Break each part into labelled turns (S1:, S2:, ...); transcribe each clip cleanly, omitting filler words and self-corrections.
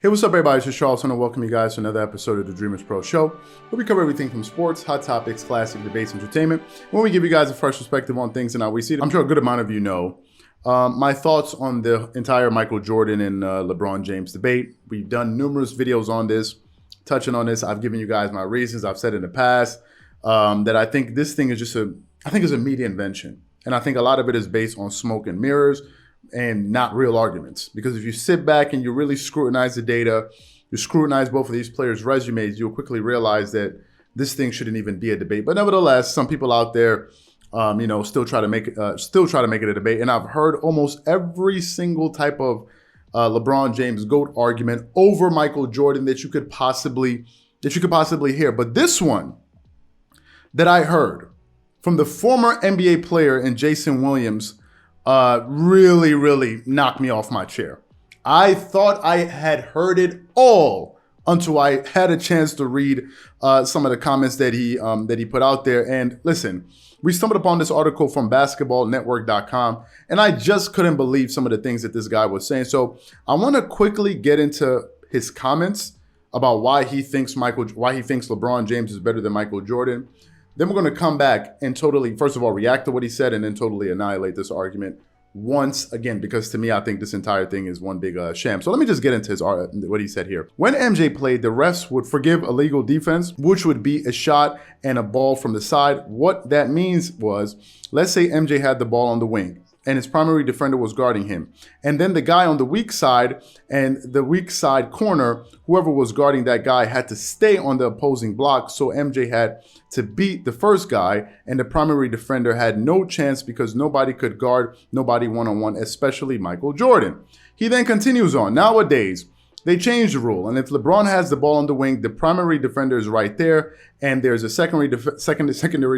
S1: Hey, what's up, everybody? It's Charles, and I welcome you guys to another episode of the Dreamerspro Show, where we cover everything from sports, hot topics, classic debates, entertainment, when we give you guys a fresh perspective on things and how we see it. I'm sure a good amount of you know my thoughts on the entire Michael Jordan and LeBron James debate. We've done numerous videos on this, touching on this. I've given you guys my reasons. I've said in the past that I think this thing is just it's a media invention. And I think a lot of it is based on smoke and mirrors and not real arguments. Because if you sit back and you really scrutinize the data, you scrutinize both of these players' resumes, you'll quickly realize that this thing shouldn't even be a debate. But nevertheless, some people out there, still try to make it a debate. And I've heard almost every single type of LeBron James GOAT argument over Michael Jordan that you could possibly hear. But this one that I heard from the former NBA player and Jason Williams really knocked me off my chair. I thought I had heard it all until I had a chance to read some of the comments that he put out there. And listen, we stumbled upon this article from basketballnetwork.com, and I just couldn't believe some of the things that this guy was saying. So I want to quickly get into his comments about why he thinks LeBron James is better than Michael Jordan. Then we're going to come back and totally, first of all, react to what he said and then totally annihilate this argument once again, because to me, I think this entire thing is one big sham. So let me just get into what he said here. When MJ played, the refs would forgive illegal defense, which would be a shot and a ball from the side. What that means was, let's say MJ had the ball on the wing and his primary defender was guarding him. And then the guy on the weak side and the weak side corner, whoever was guarding that guy had to stay on the opposing block. So MJ had to beat the first guy, and the primary defender had no chance because nobody could guard nobody one-on-one, especially Michael Jordan. He then continues on. Nowadays, they changed the rule, and if LeBron has the ball on the wing, the primary defender is right there, and there's a secondary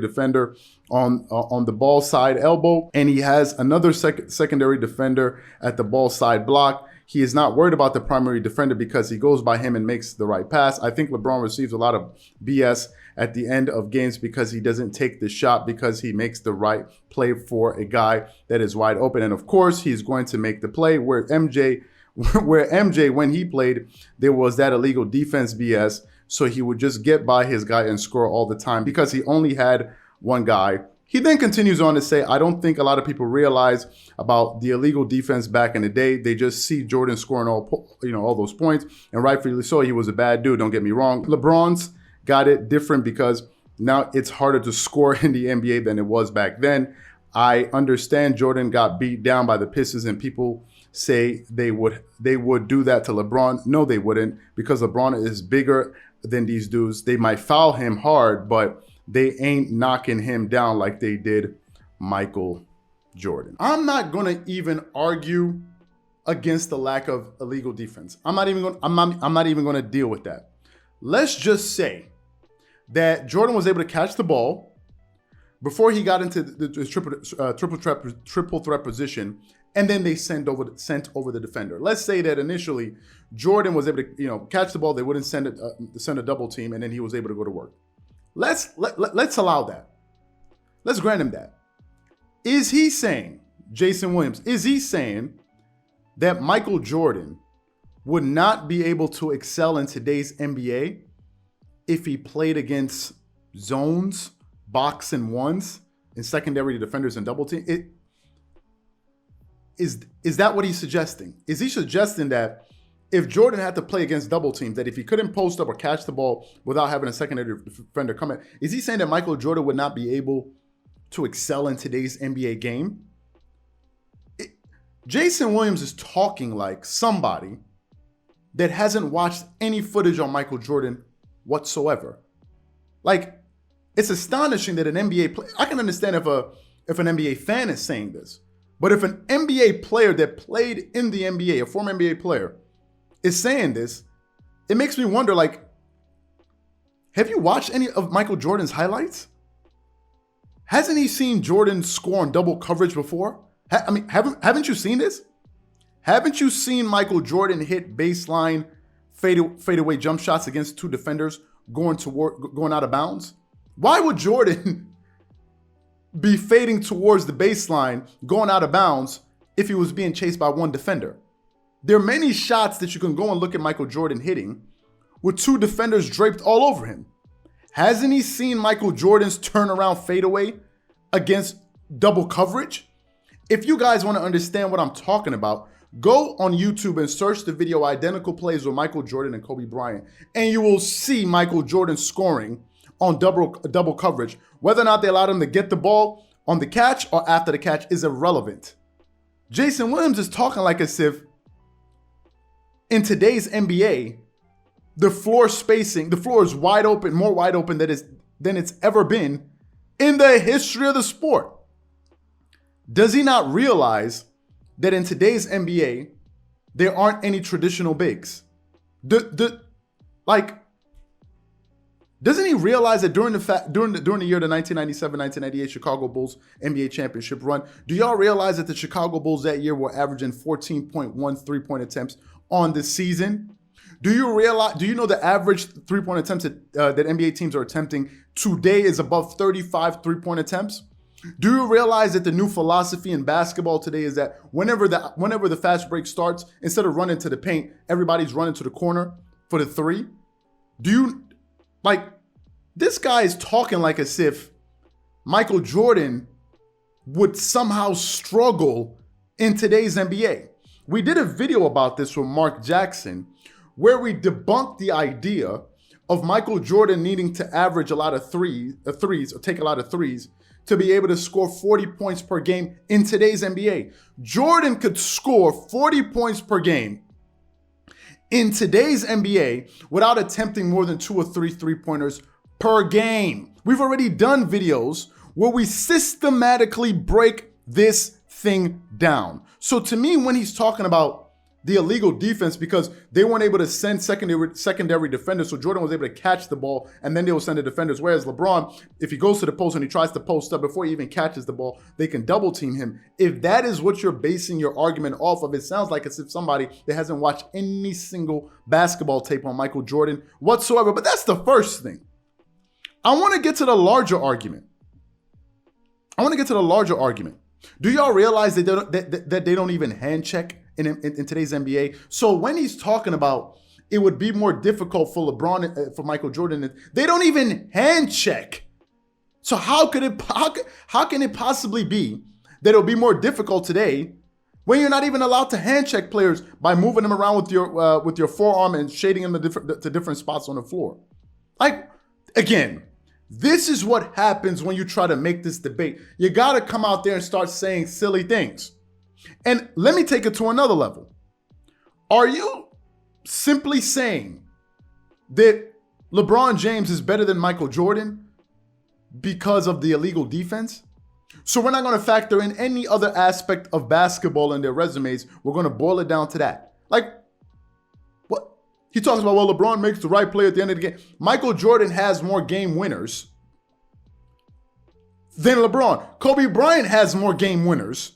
S1: defender on the ball side elbow, and he has another secondary defender at the ball side block. He is not worried about the primary defender because he goes by him and makes the right pass. I think LeBron receives a lot of BS at the end of games because he doesn't take the shot because he makes the right play for a guy that is wide open. And of course, he's going to make the play where MJ, when he played, there was that illegal defense BS. So he would just get by his guy and score all the time because he only had one guy. He then continues on to say, I don't think a lot of people realize about the illegal defense back in the day. They just see Jordan scoring all those points, and rightfully so. He was a bad dude. Don't get me wrong. LeBron's got it different because now it's harder to score in the NBA than it was back then. I understand Jordan got beat down by the Pistons, and people say they would do that to LeBron. No, they wouldn't, because LeBron is bigger than these dudes. They might foul him hard, but they ain't knocking him down like they did Michael Jordan. I'm not gonna even argue against the lack of illegal defense. I'm not even gonna deal with that. Let's just say that Jordan was able to catch the ball before he got into the triple threat position, and then they sent over the defender. Let's say that initially Jordan was able to catch the ball. They wouldn't send a double team, and then he was able to go to work. Let's allow that. Let's grant him that. Is he saying, Jason Williams, is he saying that Michael Jordan would not be able to excel in today's NBA if he played against zones, box and ones, and secondary defenders and double team? Is that what he's suggesting? Is he suggesting that if Jordan had to play against double teams, that if he couldn't post up or catch the ball without having a secondary defender come in, is he saying that Michael Jordan would not be able to excel in today's NBA game? Jason Williams is talking like somebody that hasn't watched any footage on Michael Jordan whatsoever. Like, it's astonishing that an NBA player, I can understand if an NBA fan is saying this, but if an NBA player that played in the NBA, a former NBA player, is saying this, it makes me wonder, like, have you watched any of Michael Jordan's highlights? Hasn't he seen Jordan score on double coverage before? Haven't you seen this? Haven't you seen Michael Jordan hit baseline fadeaway jump shots against two defenders going out of bounds? Why would Jordan be fading towards the baseline, going out of bounds, if he was being chased by one defender? There are many shots that you can go and look at Michael Jordan hitting with two defenders draped all over him. Hasn't he seen Michael Jordan's turnaround fadeaway against double coverage? If you guys want to understand what I'm talking about, go on YouTube and search the video Identical Plays with Michael Jordan and Kobe Bryant, and you will see Michael Jordan scoring on double coverage. Whether or not they allowed him to get the ball on the catch or after the catch is irrelevant. Jason Williams is talking like as if in today's NBA, the floor is wide open, more wide open than it's ever been in the history of the sport. Does he not realize that in today's NBA, there aren't any traditional bigs? Doesn't he realize that during the year the 1997-1998 Chicago Bulls NBA championship run, do y'all realize that the Chicago Bulls that year were averaging 14.1 three-point attempts on the season? Do you know the average three-point attempts that NBA teams are attempting today is above 35 three-point attempts? Do you realize that the new philosophy in basketball today is that whenever the fast break starts, instead of running to the paint, everybody's running to the corner for the three? This guy is talking like as if Michael Jordan would somehow struggle in today's NBA. We did a video about this with Mark Jackson where we debunked the idea of Michael Jordan needing to average a lot of threes or take a lot of threes to be able to score 40 points per game in today's NBA. Jordan could score 40 points per game in today's NBA without attempting more than 2 or 3 three-pointers per game. We've already done videos where we systematically break this thing down. So to me, when he's talking about the illegal defense because they weren't able to send secondary defenders, so Jordan was able to catch the ball and then they will send the defenders. Whereas LeBron, if he goes to the post and he tries to post up before he even catches the ball, they can double team him. If that is what you're basing your argument off of, it sounds like as if somebody that hasn't watched any single basketball tape on Michael Jordan whatsoever. But that's the first thing. I want to get to the larger argument. Do y'all realize that they don't even hand check in today's NBA? So when he's talking about it would be more difficult for LeBron, for Michael Jordan, they don't even hand check. So how can it possibly be that it'll be more difficult today when you're not even allowed to hand check players by moving them around with your forearm and shading them to different spots on the floor? Again, this is what happens when you try to make this debate. You got to come out there and start saying silly things. And let me take it to another level. Are you simply saying that LeBron James is better than Michael Jordan because of the illegal defense? So we're not going to factor in any other aspect of basketball in their resumes. We're going to boil it down to that. What? He talks about, well, LeBron makes the right play at the end of the game. Michael Jordan has more game winners than LeBron. Kobe Bryant has more game winners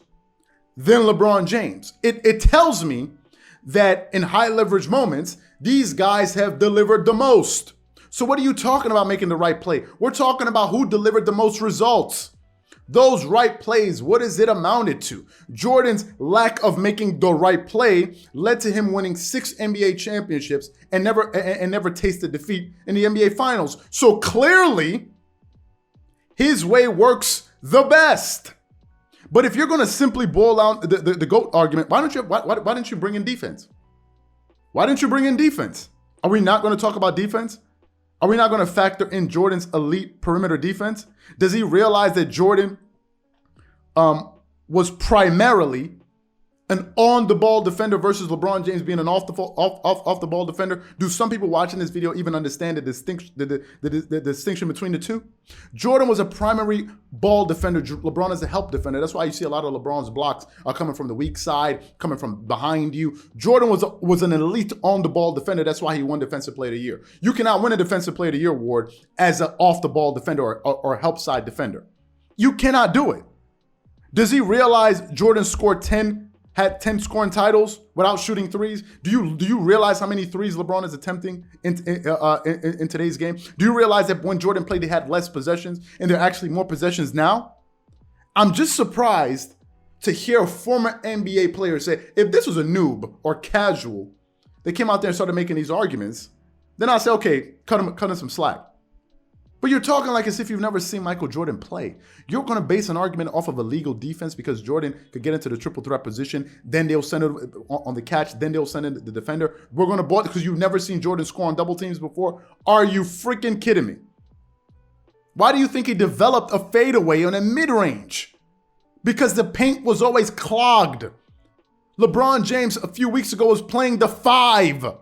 S1: than LeBron James. It tells me that in high leverage moments, these guys have delivered the most. So what are you talking about making the right play? We're talking about who delivered the most results. Those right plays, what is it amounted to? Jordan's lack of making the right play led to him winning 6 NBA championships and never tasted defeat in the NBA Finals. So clearly, his way works the best. But if you're going to simply boil out the GOAT argument, why didn't you bring in defense? Why didn't you bring in defense? Are we not going to talk about defense? Are we not going to factor in Jordan's elite perimeter defense? Does he realize that Jordan was primarily an on-the-ball defender versus LeBron James being an off-the-ball defender? Do some people watching this video even understand the distinction between the two? Jordan was a primary ball defender. LeBron is a help defender. That's why you see a lot of LeBron's blocks are coming from the weak side, coming from behind you. Jordan was an elite on-the-ball defender. That's why he won Defensive Player of the Year. You cannot win a Defensive Player of the Year award as an off-the-ball defender or help side defender. You cannot do it. Does he realize Jordan had 10 scoring titles without shooting threes? Do you realize how many threes LeBron is attempting in today's game? Do you realize that when Jordan played, they had less possessions and there are actually more possessions now? I'm just surprised to hear a former NBA player say, if this was a noob or casual that came out there and started making these arguments, then I'll say, okay, cut him some slack. But you're talking like as if you've never seen Michael Jordan play. You're going to base an argument off of illegal defense because Jordan could get into the triple threat position, then they'll send it on the catch, then they'll send in the defender. We're going to ball because you've never seen Jordan score on double teams before. Are you freaking kidding me? Why do you think he developed a fadeaway on a mid-range? Because the paint was always clogged. LeBron James a few weeks ago was playing the 5.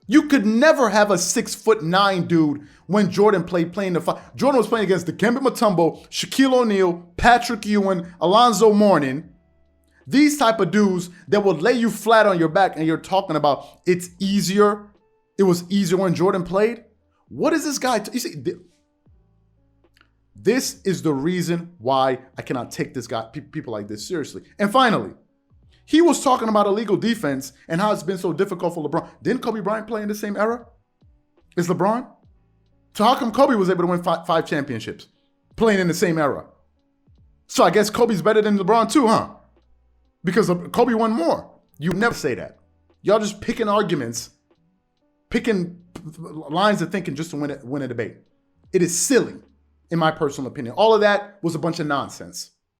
S1: You could never have a 6'9" dude when Jordan playing the 5. Jordan was playing against Dikembe Mutombo, Shaquille O'Neal, Patrick Ewing, Alonzo Mourning. These type of dudes that would lay you flat on your back, and you're talking about it's easier. It was easier when Jordan played. What is this guy? You see, this is the reason why I cannot take this guy, people like this seriously. And finally, he was talking about illegal defense and how it's been so difficult for LeBron. Didn't Kobe Bryant play in the same era as LeBron? So how come Kobe was able to win five championships playing in the same era? So I guess Kobe's better than LeBron too, huh? Because Kobe won more. You never say that. Y'all just picking arguments, picking lines of thinking just to win a debate. It is silly, in my personal opinion. All of that was a bunch of nonsense.